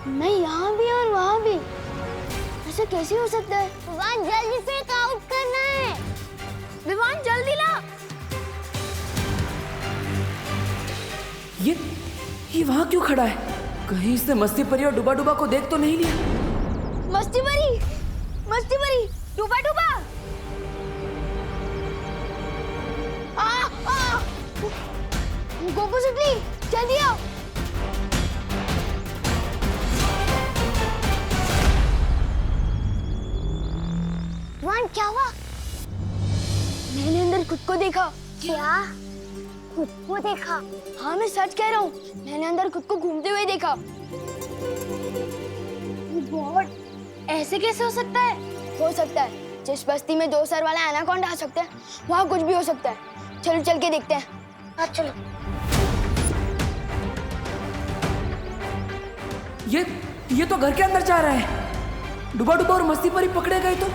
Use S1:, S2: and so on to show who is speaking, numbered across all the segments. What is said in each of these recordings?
S1: मैं यहाँ भी और वहाँ भी, ऐसा कैसे हो सकता है? विवान जल्दी से आउट करना है। विवान जल्दी ला।
S2: ये वहाँ क्यों खड़ा है? कहीं इसने मस्ती परी और डुबा डुबा को देख तो नहीं लिया?
S1: मस्ती परी, डुबा डुबा। गोकू सुटली, जल्दी आओ। विवान क्या हुआ? मैंने अंदर खुद को देखा। क्या? खुद को देखा? हाँ मैं सच कह रहा हूँ, मैंने अंदर खुद को घूमते हुए देखा। गॉड, ऐसे कैसे हो सकता है? हो सकता है, जिस बस्ती में 2 सर वाला एनाकोंडा आ सकता है, वहाँ कुछ भी हो सकता है। चलो चल के देखते हैं। हाँ चलो।
S2: ये तो घर के अंदर जा रहा है। डुबा डुबा और मस्ती परी पकड़े गए तो?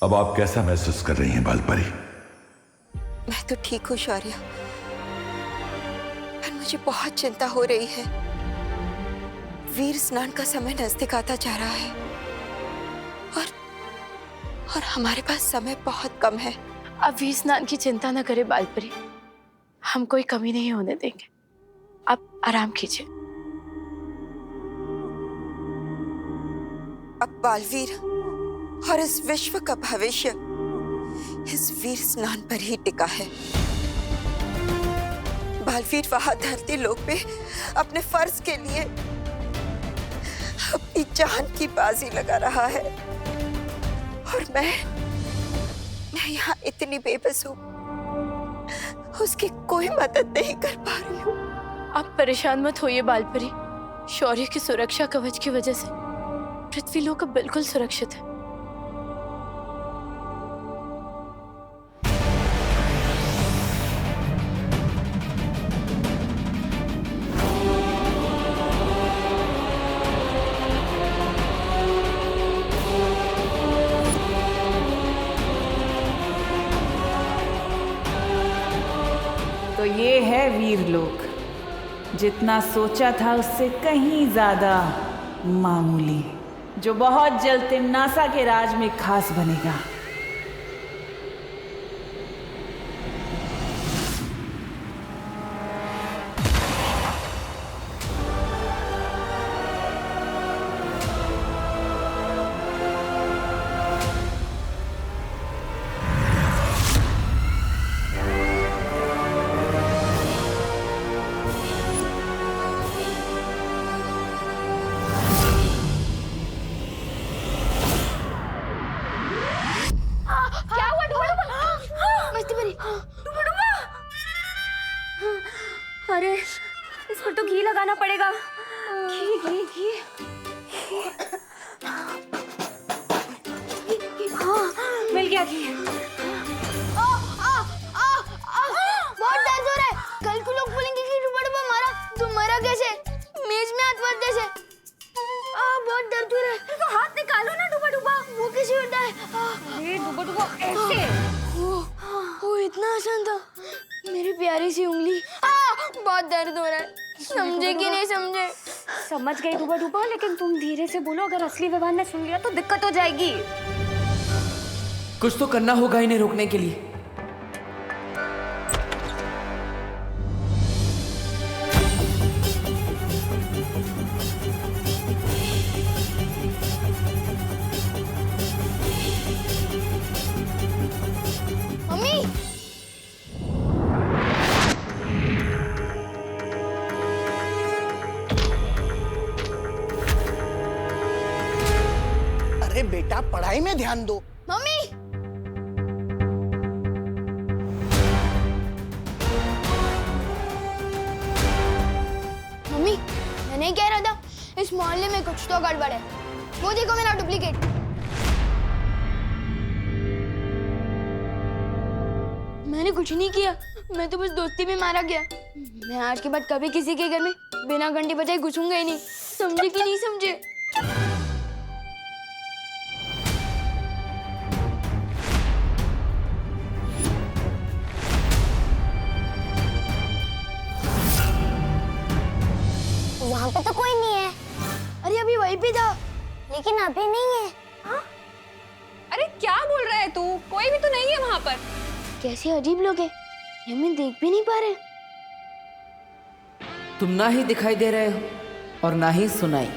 S3: अब आप कैसा महसूस कर रही हैं बालपरी?
S4: मैं तो ठीक हूँ शौर्य, पर मुझे बहुत चिंता हो रही है। वीर स्नान का समय नजदीक आता जा रहा है और हमारे पास समय बहुत कम है।
S5: अब वीर स्नान की चिंता न करे बालपरी, हम कोई कमी नहीं होने देंगे। आप आराम कीजिए।
S4: अब बालवीर और इस विश्व का भविष्य इस वीर स्नान पर ही टिका है। बालवीर वहां धरती लोक पे अपने फर्ज के लिए अपनी जान की बाजी लगा रहा है और मैं यहाँ इतनी बेबस हूँ, उसकी कोई मदद नहीं कर पा रही हूँ।
S5: आप परेशान मत होइए बालपरी, शौर्य की सुरक्षा कवच की वजह से पृथ्वी लोक अब बिल्कुल सुरक्षित है।
S6: तो ये है वीरलोक, जितना सोचा था उससे कहीं ज्यादा मामूली, जो बहुत जल्द तिम्नासा के राज में खास बनेगा।
S1: अरे इस पर तो घी लगाना पड़ेगा। घी घी घी। हाँ मिल गया घी। बहुत दर्द हो रहा है। कल को लोग बोलेंगे कि डुबा डुबा मारा, तो मरा कैसे? मेज में हाथ मारते से। बहुत दर्द हो रहा है। तो हाथ निकालो ना डुबा डुबा। वो कैसे होता है? अरे डुबा डुबा ऐसे। वो इतना आसान था। मेरी प्यारी सी उंगली। बहुत दर्द हो रहा है। समझे कि नहीं समझे? समझ गई डुबा डुबा, लेकिन तुम धीरे से बोलो, अगर असली विवान ने सुन लिया तो दिक्कत हो जाएगी।
S2: कुछ तो करना होगा इन्हें रोकने के लिए।
S1: मम्मी,
S7: अरे बेटा पढ़ाई में ध्यान दो।
S1: मम्मी, मम्मी, मैं नहीं कह रहा था इस मोहल्ले में कुछ तो गड़बड़ है। वो देखो मेरा डुप्लीकेट। मैंने कुछ नहीं किया, मैं तो बस दोस्ती में मारा गया। मैं आज के बाद कभी किसी के घर में बिना घंटी बजाए घुसूंगा ही नहीं। समझे कि नहीं समझे? वहाँ पे तो कोई नहीं है। अरे अभी वहीं पे था, लेकिन अभी नहीं है। हाँ?
S8: अरे क्या बोल रहा है तू? कोई भी तो नहीं है वहाँ पर।
S1: कैसे अजीब लोग हैं, ये हमें देख भी नहीं पा रहे।
S2: तुम ना ही दिखाई दे रहे हो और ना ही सुनाई।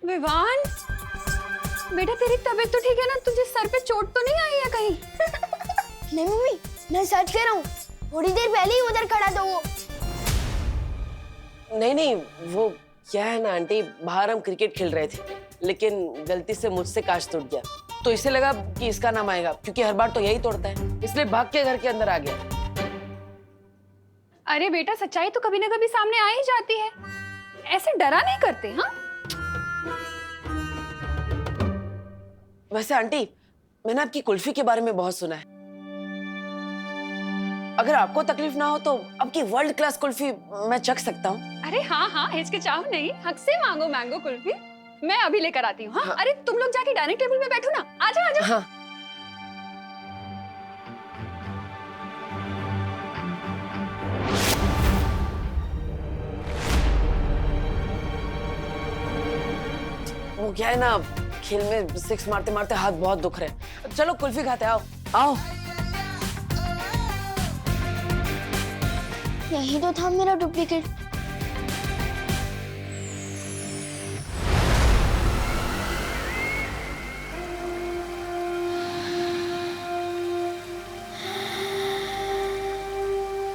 S8: विवान, बेटा तेरी तबीयत तो ठीक है ना? तुझे सर पे चोट तो नहीं आई है कहीं?
S1: नहीं मम्मी, मैं सच कह रहा हूँ, थोड़ी देर पहले ही उधर खड़ा था वो।
S9: नहीं, वो क्या है ना आंटी, बाहर हम क्रिकेट खेल रहे थे, लेकिन गलती से मुझसे कांच टूट गया, तो इसे लगा कि इसका नाम आएगा, क्योंकि हर बार तो यही तोड़ता है, इसलिए भाग के घर के अंदर आ गया।
S8: अरे बेटा, सच्चाई तो कभी ना कभी सामने आ ही जाती है, ऐसे डरा नहीं करते। हाँ,
S9: वैसे आंटी, मैंने आपकी कुल्फी के बारे में बहुत सुना है। अगर आपको तकलीफ ना हो तो आपकी वर्ल्ड क्लास कुल्फी मैं चख सकता हूँ।
S8: अरे हाँ, हिचकिचाओ नहीं, हक से मांगो मैंगो कुल्फी, मैं अभी लेकर आती हूँ। हाँ? अरे तुम लोग जाके डाइनिंग टेबल पे बैठो ना, आजा।
S9: हाँ। वो क्या है ना, खेल में सिक्स मारते मारते हाथ बहुत दुख रहे हैं। चलो कुल्फी खाते, आओ।
S1: यही तो था मेरा डुप्लीकेट।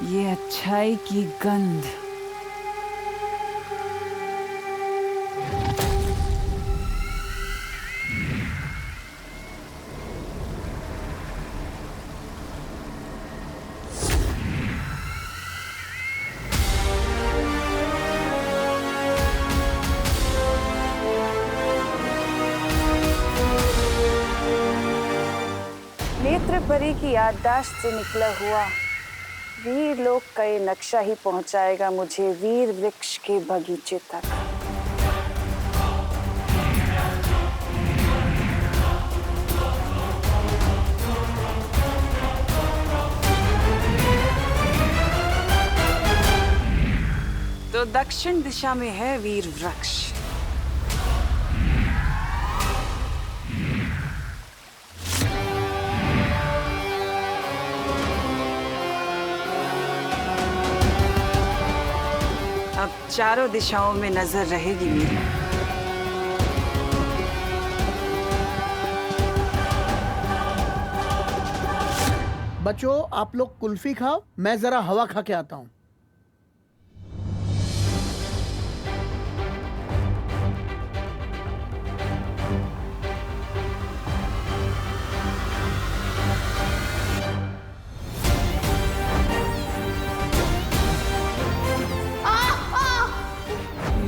S6: ये अच्छाई की गंध।
S10: नेत्र परी की याददाश्त से निकला हुआ वीर लोक का ये नक्शा ही पहुंचाएगा मुझे वीर वृक्ष के बगीचे तक। तो दक्षिण दिशा में है वीर वृक्ष। अब चारों दिशाओं में नजर रहेगी मेरी।
S7: बच्चों, आप लोग कुल्फी खाओ, मैं जरा हवा खा के आता हूँ।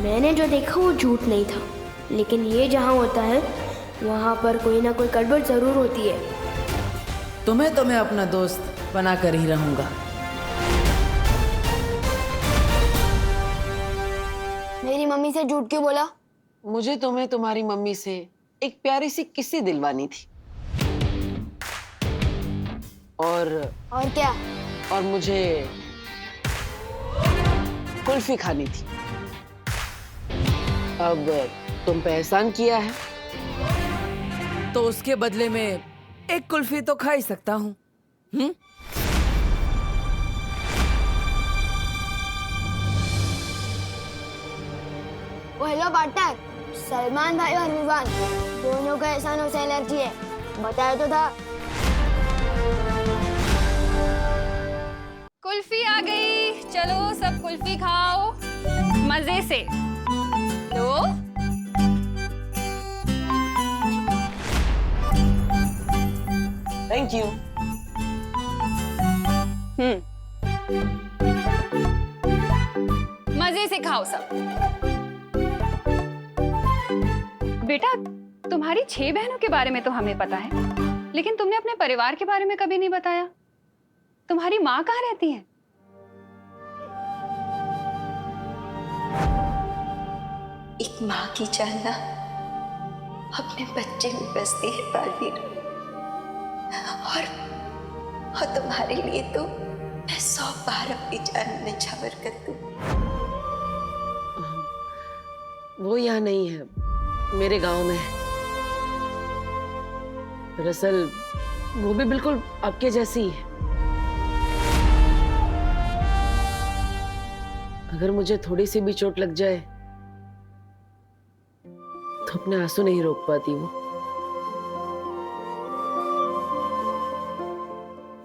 S1: मैंने जो देखा वो झूठ नहीं था, लेकिन ये जहाँ होता है वहाँ पर कोई ना कोई गड़बड़ जरूर होती है।
S2: तुम्हें तो मैं अपना दोस्त बना कर ही रहूंगा।
S1: मेरी मम्मी से झूठ क्यों बोला?
S9: मुझे तुम्हें तुम्हारी मम्मी से एक प्यारी सी किस्सी दिलवानी थी। और
S1: क्या?
S9: और मुझे कुल्फी खानी थी। अब तुम पे एहसान किया है,
S2: तो उसके बदले में एक कुल्फी तो खा ही सकता हूँ।
S1: वो हेलो पार्टनर, सलमान भाई और विवान दोनों का एहसानों से एलर्जी है, बताया तो था।
S8: कुल्फी आ गई, चलो सब कुल्फी खाओ मजे से। लो,
S9: थैंक यू।
S8: मजे से खाओ सब। बेटा, तुम्हारी 6 बहनों के बारे में तो हमें पता है, लेकिन तुमने अपने परिवार के बारे में कभी नहीं बताया। तुम्हारी माँ कहाँ रहती है?
S4: एक माँ की चाहना अपने बच्चे में बसती है बालवीर, और तुम्हारे लिए तो मैं 100 बार अपनी जान निछावर कर दूं।
S9: वो यहाँ नहीं है, मेरे गांव में है। दरअसल वो भी बिल्कुल आपके जैसी ही है। अगर मुझे थोड़ी सी भी चोट लग जाए तो अपने आंसू नहीं रोक पाती वो।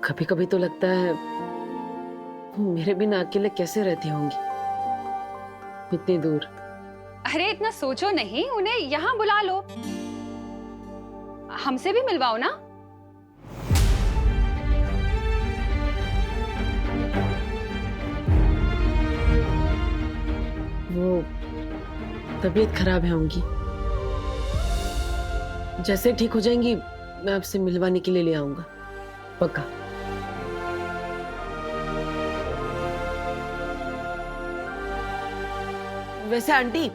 S9: कभी कभी तो लगता है वो मेरे बिना अकेले कैसे रहती होंगी इतनी दूर।
S8: अरे इतना सोचो नहीं, उन्हें यहाँ बुला लो, हमसे भी मिलवाओ ना।
S9: वो तबीयत खराब है उनकी, जैसे ठीक हो जाएंगी मैं आपसे मिलवाने के लिए ले आऊंगा, पक्का। वैसे आंटी,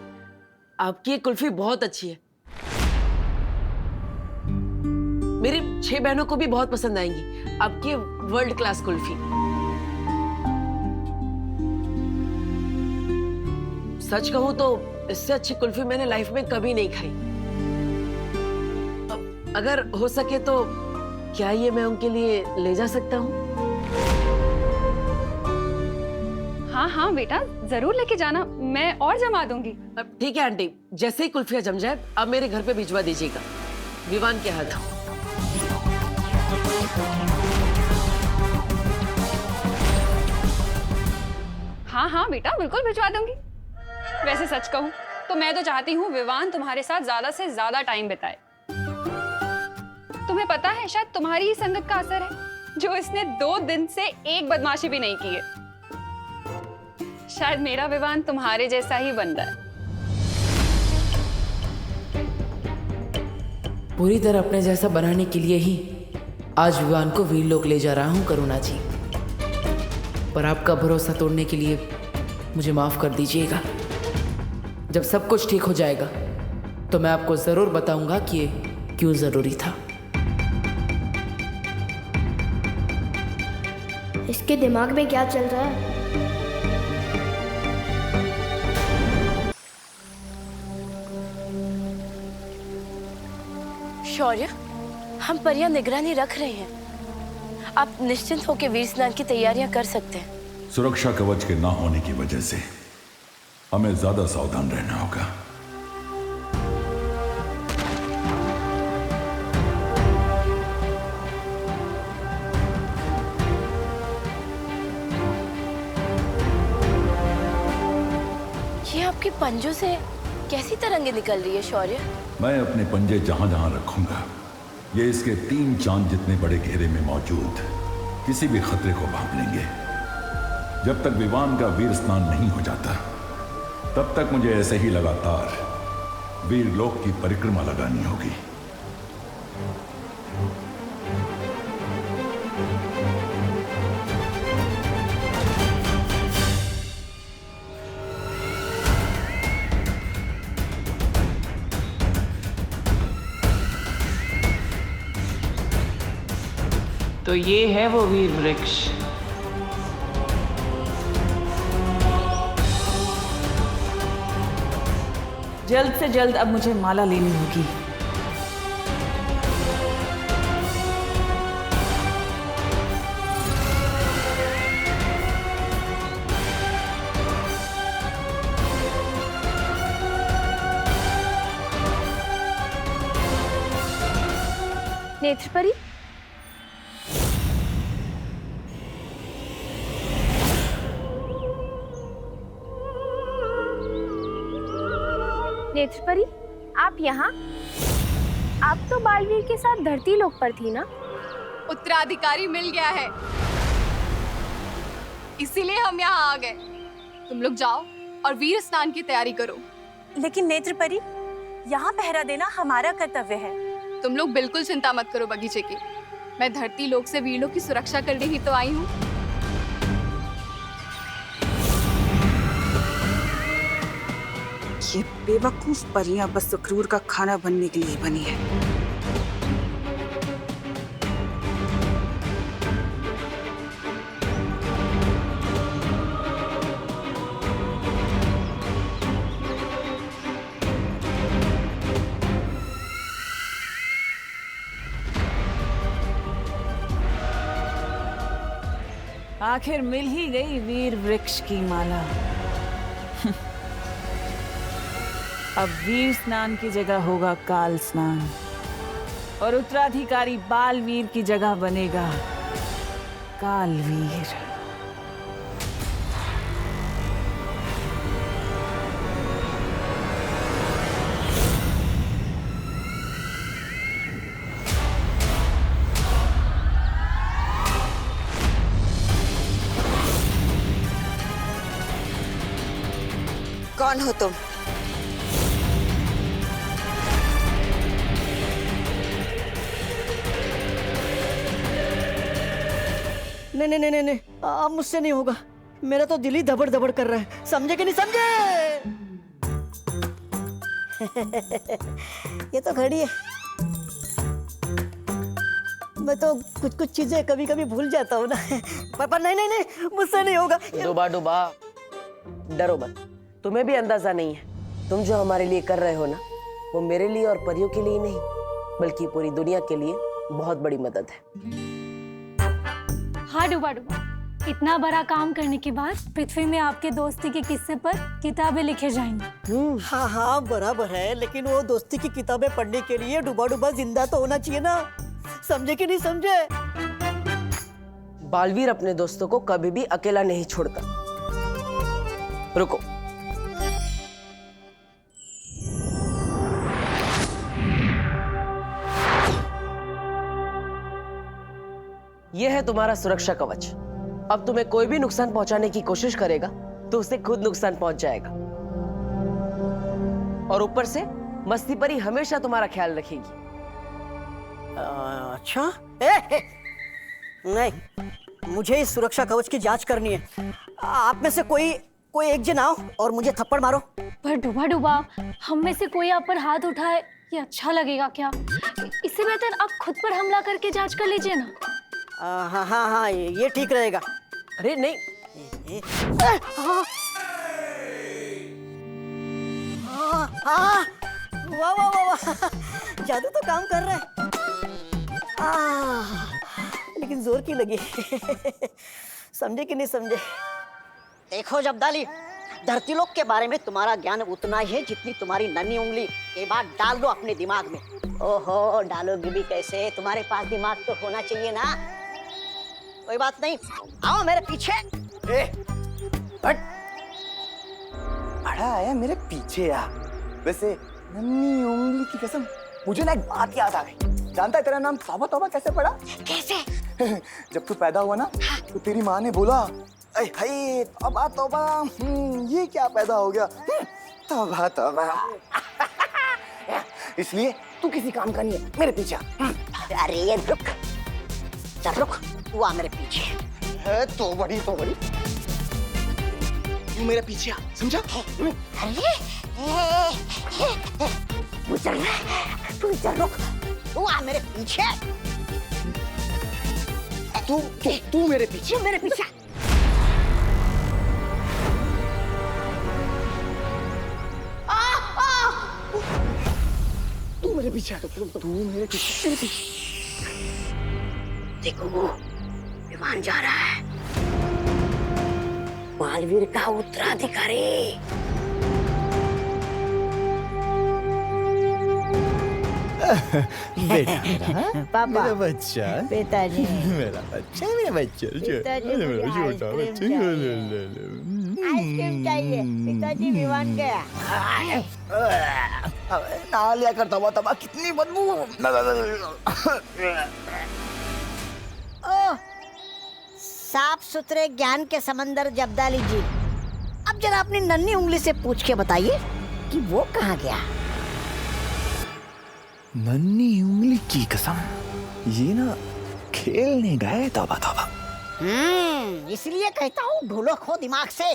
S9: आपकी ये कुल्फी बहुत अच्छी है, मेरी 6 बहनों को भी बहुत पसंद आएंगी आपकी वर्ल्ड क्लास कुल्फी। सच कहूं तो इससे अच्छी कुल्फी मैंने लाइफ में कभी नहीं खाई। अगर हो सके तो क्या ये मैं उनके लिए ले जा सकता हूँ?
S8: हाँ हाँ बेटा, जरूर लेके जाना, मैं और जमा दूंगी।
S9: ठीक है आंटी, जैसे ही कुल्फिया जम जाए अब मेरे घर पे भिजवा दीजिएगा, विवान के हाथ।
S8: हाँ हाँ बेटा, बिल्कुल भिजवा दूंगी। वैसे सच कहूं तो मैं तो चाहती हूँ विवान तुम्हारे साथ ज्यादा से ज्यादा टाइम बिताए। तुम्हें पता है, शायद तुम्हारी ही संगत का असर है जो इसने 2 दिन से एक बदमाशी भी नहीं की है। शायद मेरा विवान तुम्हारे जैसा ही बन रहा है।
S2: पूरी तरह अपने जैसा बनाने के लिए ही आज विवान को वीरलोक ले जा रहा हूं करुणा जी, पर आपका भरोसा तोड़ने के लिए मुझे माफ कर दीजिएगा। जब सब कुछ ठीक हो जाएगा तो मैं आपको जरूर बताऊंगा कि ये क्यों जरूरी था।
S1: इसके दिमाग में क्या चल रहा है?
S5: शौर्य, हम पर यहाँ निगरानी रख रहे हैं, आप निश्चिंत होकर वीर स्नान की तैयारियां कर सकते हैं।
S3: सुरक्षा कवच के ना होने की वजह से हमें ज्यादा सावधान रहना होगा।
S5: ये आपके पंजों से कैसी तरंगे निकल रही है शौर्य?
S3: मैं अपने पंजे जहां जहां रखूंगा ये इसके 3 चांद जितने बड़े घेरे में मौजूद किसी भी खतरे को भांप लेंगे। जब तक विवान का वीर स्नान नहीं हो जाता तब तक मुझे ऐसे ही लगातार वीरलोक की परिक्रमा लगानी होगी।
S6: तो ये है वो वीर वृक्ष। जल्द से जल्द अब मुझे माला लेनी होगी।
S5: नेत्रपरी,
S1: नेत्रपरी, आप यहाँ? आप तो बालवीर के साथ धरती लोक पर थी ना?
S11: उत्तराधिकारी मिल गया है, इसीलिए हम यहाँ आ गए। तुम लोग जाओ और वीर स्नान की तैयारी करो।
S10: लेकिन नेत्रपरी, यहाँ पहरा देना हमारा कर्तव्य है।
S11: तुम लोग बिल्कुल चिंता मत करो बगीचे की, मैं धरती लोक से वीरों की सुरक्षा करने ही तो आई हूँ।
S10: ये बेवकूफ परियां बस सुक्रूर का खाना बनने के लिए बनी है।
S6: आखिर मिल ही गई वीर वृक्ष की माला। अब वीर स्नान की जगह होगा काल स्नान और उत्तराधिकारी बालवीर की जगह बनेगा कालवीर।
S4: कौन हो तुम?
S12: नहीं नहीं नहीं नहीं, अब मुझसे नहीं होगा। मेरा तो दिल ही धबड़ धबड़ कर रहा है। समझे कि नहीं समझे? ये तो घड़ी है। मैं तो कुछ कुछ चीजें कभी कभी भूल जाता हूँ ना। पर नहीं नहीं नहीं, मुझसे नहीं होगा।
S9: डूबा डूबा, डरो मत, तुम्हें भी अंदाजा नहीं है। तुम जो हमारे लिए कर रहे हो ना, वो मेरे लिए और परियों के लिए नहीं, बल्कि पूरी दुनिया के लिए बहुत बड़ी मदद है।
S1: हाँ डूबा डूबा, इतना बड़ा काम करने के बाद पृथ्वी में आपके दोस्ती के किस्से पर किताबें लिखे जाएंगी।
S12: हाँ हाँ बराबर है, लेकिन वो दोस्ती की किताबें पढ़ने के लिए डूबा डूबा जिंदा तो होना चाहिए ना। समझे कि नहीं समझे?
S9: बालवीर अपने दोस्तों को कभी भी अकेला नहीं छोड़ता। रुको, यह है तुम्हारा सुरक्षा कवच। अब तुम्हें कोई भी नुकसान पहुंचाने की कोशिश करेगा तो उसे खुद नुकसान पहुंच जाएगा। और ऊपर से मस्ती परी हमेशा तुम्हारा ख्याल रखेगी।
S12: अच्छा? नहीं, मुझे इस सुरक्षा कवच की जांच करनी है। आप में से कोई एक जन आओ और मुझे थप्पड़ मारो।
S1: पर डूबा डूबा, हम में से कोई आप पर हाथ उठाए, ये अच्छा लगेगा क्या? इससे बेहतर आप खुद पर हमला करके जांच कर लीजिए ना।
S12: हाँ हाँ हाँ, ये ठीक रहेगा।
S9: अरे नहीं,
S12: वाह वाह वाह, जादू तो काम कर रहा है। लेकिन जोर की लगी। समझे कि नहीं समझे? देखो जब्दाली, धरती लोक के बारे में तुम्हारा ज्ञान उतना ही है जितनी तुम्हारी नन्ही उंगली। ये बात डाल दो अपने दिमाग में। ओहो, डालोगी भी कैसे? तुम्हारे पास दिमाग तो होना चाहिए ना। कोई बात नहीं, आओ मेरे पीछे।
S13: हट, बड़ा आया मेरे पीछे आ। वैसे नन्ही उंगली की कसम, मुझे ना एक बात याद आ गई। जानता है तेरा नाम तौबा तौबा कैसे पड़ा?
S12: कैसे?
S13: जब तू पैदा हुआ ना, तो तेरी माँ ने बोला, अरे भाई तौबा तौबा, ये क्या पैदा हो गया? तौबा तौबा। इसलिए तू किसी काम का नहीं है, मेरे पीछे।
S12: अरे ये रुक, चल रुक, तू आ मेरे पीछे।
S13: तो बड़ी तू मेरे पीछे आ, समझा?
S12: तू चल रुक, तू आ मेरे पीछे।
S13: तू मेरे पीछे।
S12: मेरे पीछे।
S13: तू मेरे पीछे। तू मेरे पीछे।
S12: देखो वो विमान जा रहा है, बालवीर का उत्तराधिकारी।
S14: बेटा
S12: पापा,
S14: मेरा बच्चा,
S12: पिताजी,
S14: मेरा बच्चा, मेरा बच्चा,
S12: पिताजी, मुझे
S14: मेरा छोटा
S12: आइसक्रीम
S14: बच्चा।
S12: चाहिए। आइसक्रीम चाहिए। पिताजी विमान गया।
S13: ना लिया करता हुआ तबा, कितनी बदबू।
S12: ओह, साफ सुथरे ज्ञान के समंदर जब्दाली जी, अब जरा अपनी नन्ही उंगली से पूछ के बताइए कि वो कहाँ गया?
S14: नन्ही उंगली की कसम, ये ना खेलने गए। तौबा तौबा।
S12: इसलिए कहता हूँ ढूलो खो दिमाग से।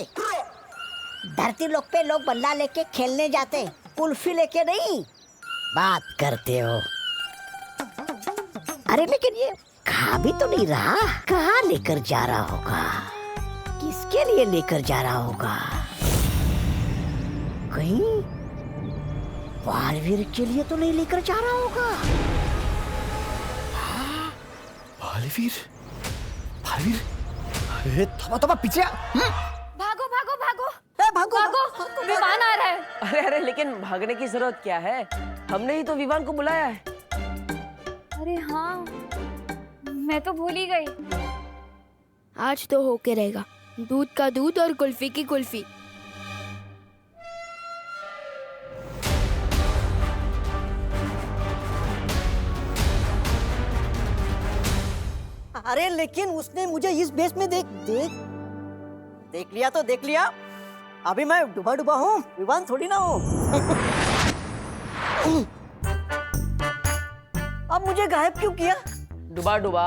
S12: धरती लोक पे लोग बल्ला लेके खेलने जाते, कुल्फी लेके नहीं। बात करते हो। अरे लेकिन ये खा भी तो नहीं रहा, कहाँ लेकर जा रहा होगा? किसके लिए लेकर जा रहा होगा? कहीं बालवीर के लिए तो नहीं लेकर जा रहा होगा?
S14: बालवीर, बालवीर,
S13: थोड़ा थोड़ा पीछे
S5: भागो भागो भागो
S13: भागो
S5: भागो विमान आ रहा है।
S9: अरे अरे लेकिन भागने की जरूरत क्या है, हमने ही तो विवान को बुलाया है।
S5: अरे हाँ, मैं तो भूल ही गई।
S1: आज तो होके रहेगा, दूध का दूध और कुल्फी की कुल्फी।
S12: अरे लेकिन उसने मुझे इस बेस में देख लिया तो देख लिया। अभी मैं डूबा डूबा हूँ, विवान थोड़ी ना हूँ। अब मुझे गायब क्यों किया?
S9: डुबा डुबा,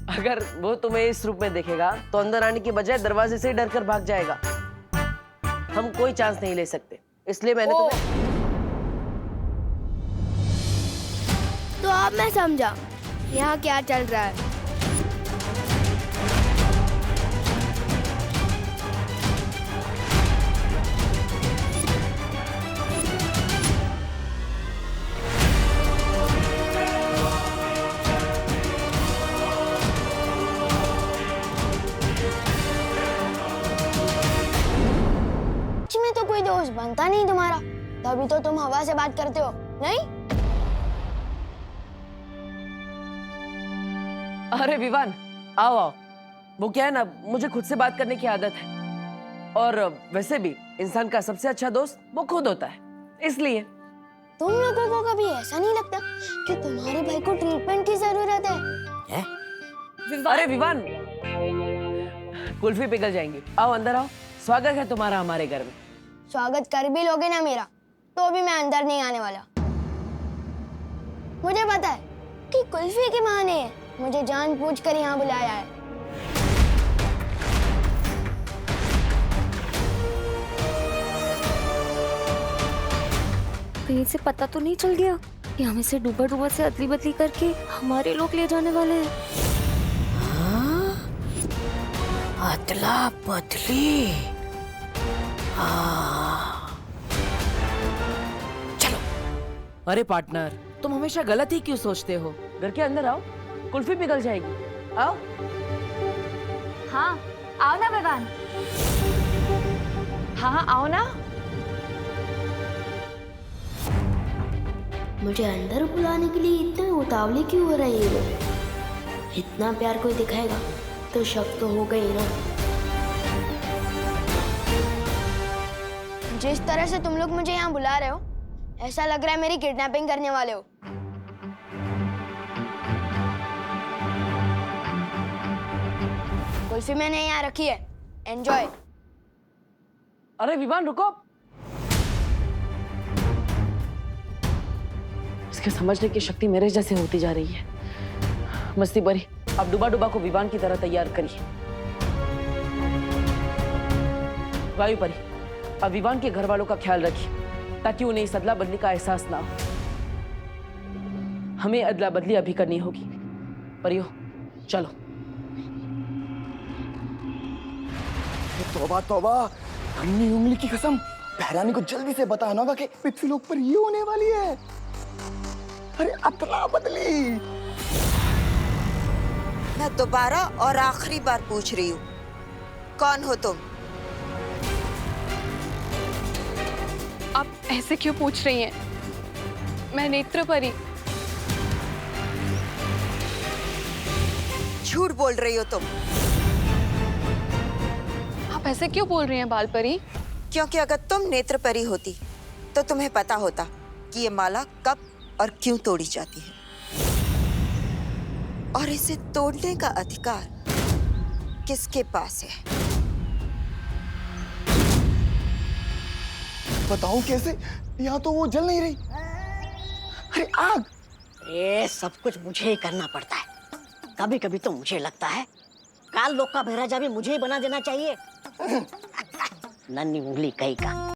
S9: अगर वो तुम्हें इस रूप में देखेगा तो अंदर आने की बजाय दरवाजे से डर कर भाग जाएगा। हम कोई चांस नहीं ले सकते, इसलिए मैंने तुम्हें।
S1: तो अब मैं समझा यहाँ क्या चल रहा है। में तो कोई दोस्त बनता नहीं तुम्हारा, तभी तो तुम हवा से बात करते हो, नहीं?
S9: अरे विवान, आओ आओ। वो क्या है ना, मुझे खुद से बात करने की आदत है, और वैसे भी इंसान का सबसे अच्छा दोस्त वो खुद होता है, इसलिए।
S1: तुम लोगों को कभी ऐसा नहीं लगता कि तुम्हारे भाई को ट्रीटमेंट की जरूरत है?
S9: अरे विवान, कुल्फी पिघल जाएंगी, आओ अंदर आओ। स्वागत है तुम्हारा हमारे घर में।
S1: स्वागत कर भी लोगे ना मेरा, तो भी मैं अंदर नहीं आने वाला। मुझे पता है कि कुल्फी के बहाने मुझे जानबूझकर यहाँ बुलाया है।
S5: कहीं से पता तो नहीं चल गया कि हमें से डूबा डूबा से अदली बदली करके हमारे लोग ले जाने वाले हैं।
S9: अदला बदली। चलो। अरे पार्टनर, तुम हमेशा गलत ही क्यों सोचते हो? घर के अंदर आओ, कुल्फी पिघल जाएगी। आओ।
S5: हाँ, आओ ना विवान। हाँ, आओ ना।
S1: मुझे अंदर बुलाने के लिए इतने उतावले क्यों हो रहे हैं लोग? इतना प्यार कोई दिखाएगा तो शक तो हो गई ना। जिस तरह से तुम लोग मुझे यहाँ बुला रहे हो, ऐसा लग रहा है मेरी किडनैपिंग करने वाले हो। कुल्फी मैंने यहाँ रखी है, एंजॉय।
S9: अरे विवान रुको, इसके समझने की शक्ति मेरे जैसे होती जा रही है। मस्ती बरी, अब डुबा डुबा को विवान की तरह तैयार करिए। वायु परी, अब विवान के घर वालों का ख्याल रखिए ताकि उन्हें इस अदला बदली का एहसास ना हो। हमें अदला बदली अभी करनी होगी। परियो, चलो।
S13: तौबा तौबा, अन्नी उंगली की कसम, बहरानी को जल्दी से बताना होगा कि पृथ्वी लोक पर ये होने वाली है। अरे अदला बदली।
S4: मैं दोबारा और आखिरी बार पूछ रही हूँ, कौन हो तुम?
S11: आप ऐसे क्यों पूछ रही हैं? मैं नेत्र परी।
S4: झूठ बोल रही हो तुम।
S11: आप ऐसे क्यों बोल रही हैं बाल परी?
S4: क्योंकि अगर तुम नेत्र परी होती तो तुम्हें पता होता कि ये माला कब और क्यों तोड़ी जाती है, और इसे तोड़ने का अधिकार किसके पास है।
S13: बताऊं कैसे? यहाँ तो वो जल नहीं रही। अरे आग!
S12: ये सब कुछ मुझे ही करना पड़ता है। कभी कभी तो मुझे लगता है काल लोक का महाराजा भी मुझे ही बना देना चाहिए। नन्ही उंगली कहीं का।